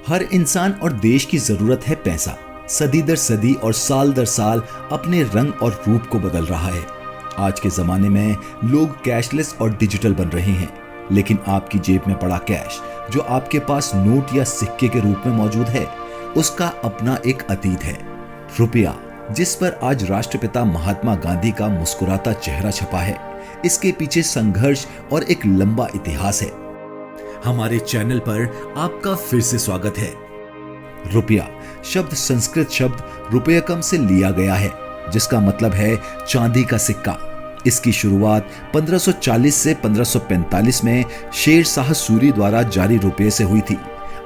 हर इंसान और देश की जरूरत है पैसा। सदी दर सदी और साल दर साल अपने रंग और रूप को बदल रहा है। आज के जमाने में लोग कैशलेस और डिजिटल बन रहे हैं, लेकिन आपकी जेब में पड़ा कैश जो आपके पास नोट या सिक्के के रूप में मौजूद है, उसका अपना एक अतीत है। रुपया, जिस पर आज राष्ट्रपिता महात्मा गांधी का मुस्कुराता चेहरा छपा है, इसके पीछे संघर्ष और एक लंबा इतिहास है। हमारे चैनल पर आपका फिर से स्वागत है। रुपया शब्द संस्कृत शब्द रुपयकम से लिया गया है, जिसका मतलब है चांदी का सिक्का। इसकी शुरुआत 1540 से 1545 में शेर शाह सूरी द्वारा जारी रुपये से हुई थी।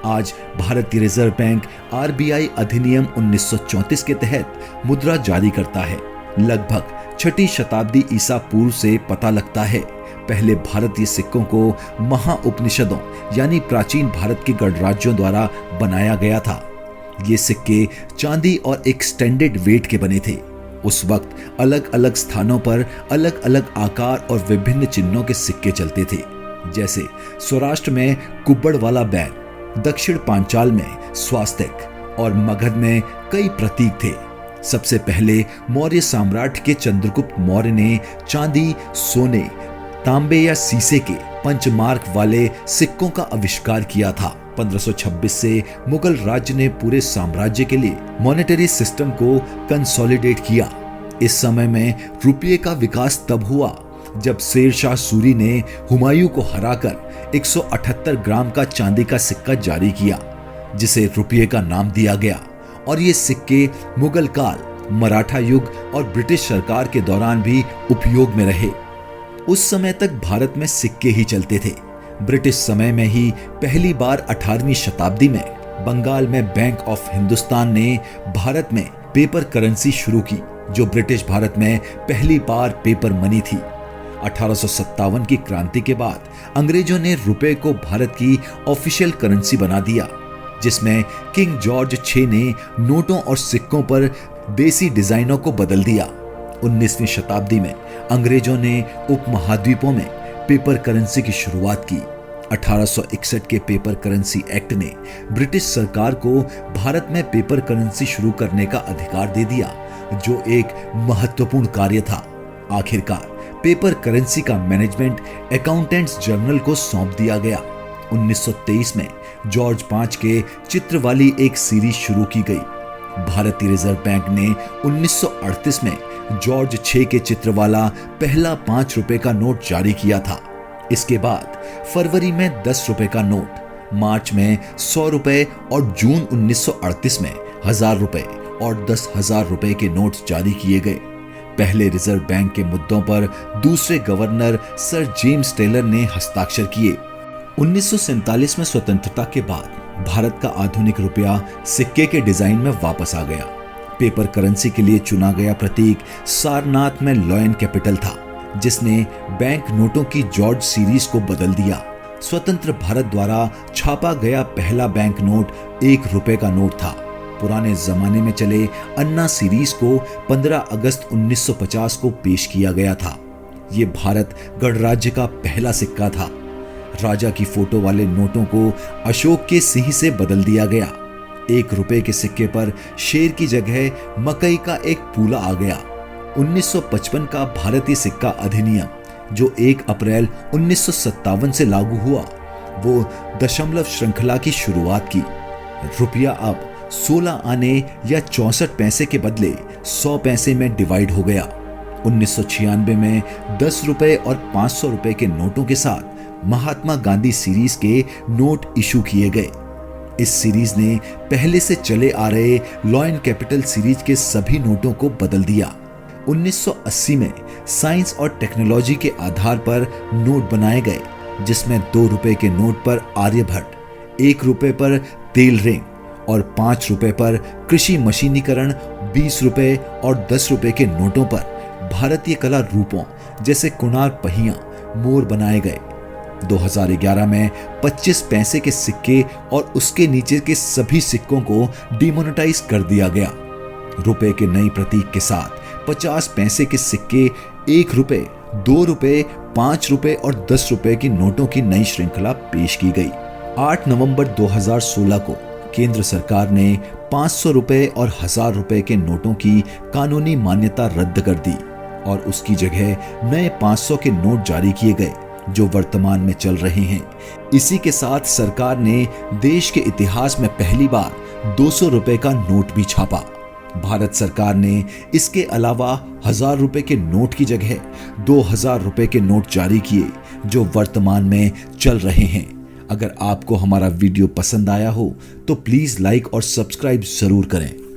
आज भारतीय रिजर्व बैंक RBI अधिनियम 1934 के तहत मुद्रा जारी करता है। लगभग 6ठी शताब्दी ईसा पूर्व से पता लगता है पहले भारतीय सिक्कों को महाउपनिषदों यानी प्राचीन भारत के गणराज्यों द्वारा बनाया गया था। ये सिक्के चांदी और एक स्टैंडर्ड वेट के बने थे। उस वक्त अलग अलग स्थानों पर अलग अलग आकार और विभिन्न चिन्हों के सिक्के चलते थे, जैसे सौराष्ट्र में कुब्बड़ वाला बैल, दक्षिण पांचाल में स्वास्तिक और मगध में कई प्रतीक थे। सबसे पहले मौर्य सम्राट के चंद्रगुप्त मौर्य ने चांदी, सोने, तांबे या सीसे के पंचमार्क वाले सिक्कों का आविष्कार किया था। 1526 से मुगल राज्य ने पूरे साम्राज्य के लिए मॉनेटरी सिस्टम को कंसोलिडेट किया। इस समय में रुपये का विकास तब हुआ जब शेर शाह सूरी ने हुमायूं को हराकर 178 ग्राम का चांदी का सिक्का जारी किया, जिसे रुपये का नाम दिया गया। और ये सिक्के मुगल काल, मराठा युग और ब्रिटिश सरकार के दौरान भी उपयोग में रहे। उस समय तक भारत में सिक्के ही चलते थे। ब्रिटिश समय में ही पहली बार 18वीं शताब्दी में बंगाल में बैंक ऑफ हिंदुस्तान ने भारत में पेपर करेंसी शुरू की, जो ब्रिटिश भारत में पहली बार पेपर मनी थी। 1857 की क्रांति के बाद अंग्रेजों ने रुपए को भारत की ऑफिशियल करेंसी बना दिया, जिसमें किंग जॉर्ज 6 ने नोटों और सिक्कों पर देसी डिजाइनों को बदल दिया। 19वीं शताब्दी में अंग्रेजों ने उपमहाद्वीपों में पेपर करेंसी की शुरुआत की। 1861 के पेपर करेंसी एक्ट ने ब्रिटिश सरकार को भारत में पेपर करेंसी शुरू करने का अधिकार दे दिया, जो एक महत्वपूर्ण कार्य था। आखिरकार पेपर करेंसी का मैनेजमेंट अकाउंटेंट्स जनरल को सौंप दिया गया। 1923 में जॉर्ज 5 के चित्र वाली एक सीरीज शुरू की गई। भारतीय रिजर्व बैंक ने 1938 में जॉर्ज 6 के चित्र वाला पहला 5 रुपए का नोट जारी किया था। इसके बाद फरवरी में 10 रुपए का नोट, मार्च में 100 रुपए और जून 1938 में 1000 रुपए और 10,000 रुपए के नोट्स जारी किए गए। पहले रिजर्व बैंक के मुद्दों पर दूसरे गवर्नर सर जेम्स टेलर ने हस्ताक्षर किए। 1947 में स्वतंत्रता के बाद भारत का आधुनिक रुपया सिक्के के डिजाइन में वापस आ गया। पेपर करेंसी के लिए चुना गया प्रतीक सारनाथ में लॉयन कैपिटल था, जिसने बैंक नोटों की जॉर्ज सीरीज को बदल दिया। स्वतंत्र भारत द्वारा छापा गया पहला बैंक नोट 1 रुपए का नोट था। पुराने जमाने में चले अन्ना सीरीज को 15 अगस्त 1950 को पेश किया गया था। ये भारत गणराज्य का पहला सिक्का था। राजा की फोटो वाले नोटों को अशोक के सिंह से बदल दिया गया। 1 रुपए के सिक्के पर शेर की जगह मकई का एक पूला आ गया। 1955 का भारतीय सिक्का अधिनियम, जो 1 अप्रैल 1957 से लागू हुआ, वो दशमलव श्रृंखला की शुरुआत की। रुपया अब 16 आने या 64 पैसे के बदले 100 पैसे में डिवाइड हो गया। 1996 में 10 रुपए और 500 रुपए के नोटों के साथ महात्मा गांधी सीरीज के नोट इशू किए गए। इस सीरीज ने पहले से चले आ रहे लॉयन कैपिटल सीरीज के सभी नोटों को बदल दिया। 1980 में साइंस और टेक्नोलॉजी के आधार पर नोट बनाए गए, जिसमें 2 रुपए के नोट पर आर्यभट्ट, 1 रुपए पर तेल रिंग और 5 रुपए पर कृषि मशीनीकरण, 20 रुपए और 10 रुपए के नोटों पर भारतीय कला रूपों जैसे कोणार्क पहिया, मोर बनाए गए। 2011 में 25 पैसे के सिक्के और उसके नीचे के सभी सिक्कों को डिमोनेटाइज कर दिया गया। रुपए के नए प्रतीक के साथ 50 पैसे के सिक्के, 1 रुपए, 2 रुपए, 5 रुपए और 10 रुपए की नोटों की नई श्रृंखला पेश की गई। 8 नवंबर 2016 को केंद्र सरकार ने 500 रुपए और 1000 रुपए के नोटों की कानूनी मान्यता रद्द कर दी और उसकी जगह नए 500 के नोट जारी किए गए जो वर्तमान में चल रहे हैं। इसी के साथ सरकार ने देश के इतिहास में पहली बार 200 रुपए का नोट भी छापा। भारत सरकार ने इसके अलावा 1000 रुपए के नोट की जगह 2000 रुपए के नोट जारी किए जो वर्तमान में चल रहे हैं। अगर आपको हमारा वीडियो पसंद आया हो तो प्लीज लाइक और सब्सक्राइब जरूर करें।